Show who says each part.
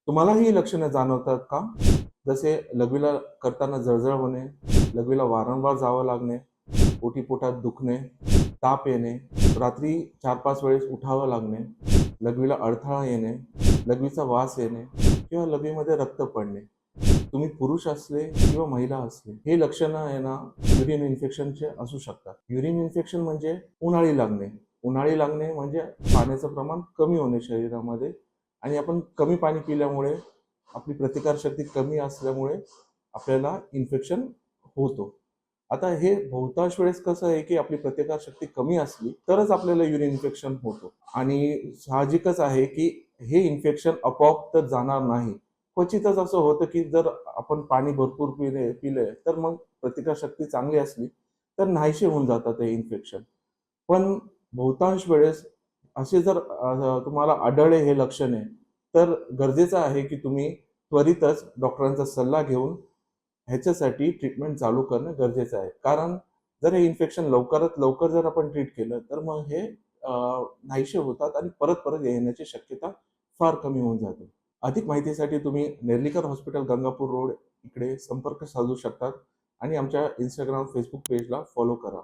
Speaker 1: तुम्हाला ही लक्षणे जाणवतात का? जसे लघवीला करताना जळजळ होणे, लघवीला वारंवार जावं लागणे, ओटीपोटात दुखणे, ताप येणे, रात्री 4-5 वेळेस उठावं लागणे, लघवीला अडथळा येणे, लघवीचा वास येणे किंवा लघवीमध्ये रक्त पडणे. तुम्ही पुरुष असले किंवा महिला असले, हे लक्षणं आहे ना युरिन इन्फेक्शनचे असू शकतात. युरिन इन्फेक्शन म्हणजे उन्हाळी लागणे. उन्हाळी लागणे म्हणजे पाण्याचं प्रमाण कमी होणे शरीरामध्ये आणि आपण कमी पाणी पिल्यामुळे आपली प्रतिकारशक्ती कमी असल्यामुळे आपल्याला इन्फेक्शन होतो. आता हे बहुतांश वेळेस कसं आहे, की आपली प्रतिकारशक्ती कमी असली तरच आपल्याला युरिन इन्फेक्शन होतो आणि साहजिकच आहे, की हे इन्फेक्शन आपोआप तर जाणार नाही. क्वचितच असं होतं, की जर आपण पाणी भरपूर पिले तर मग प्रतिकारशक्ती चांगली असली तर नाहीसे होऊन जातात हे इन्फेक्शन. पण बहुतांश वेळेस असे जर तुम्हाला आढळले हे लक्षणे, तर गरजेचं आहे की तुम्ही त्वरितच डॉक्टरांचा सल्ला घेऊन ह्याच्यासाठी ट्रीटमेंट चालू करणं गरजेचं आहे. कारण जर हे इन्फेक्शन लवकरात लवकर जर आपण ट्रीट केलं, तर मग हे अ, नाहीसे होतात आणि परत-परत येण्याची शक्यता फार कमी होऊन जाते. अधिक माहितीसाठी तुम्ही नेर्लीकर हॉस्पिटल गंगापूर रोड इकडे संपर्क साधू शकतात आणि आमच्या Instagram, Facebook पेजला फॉलो करा.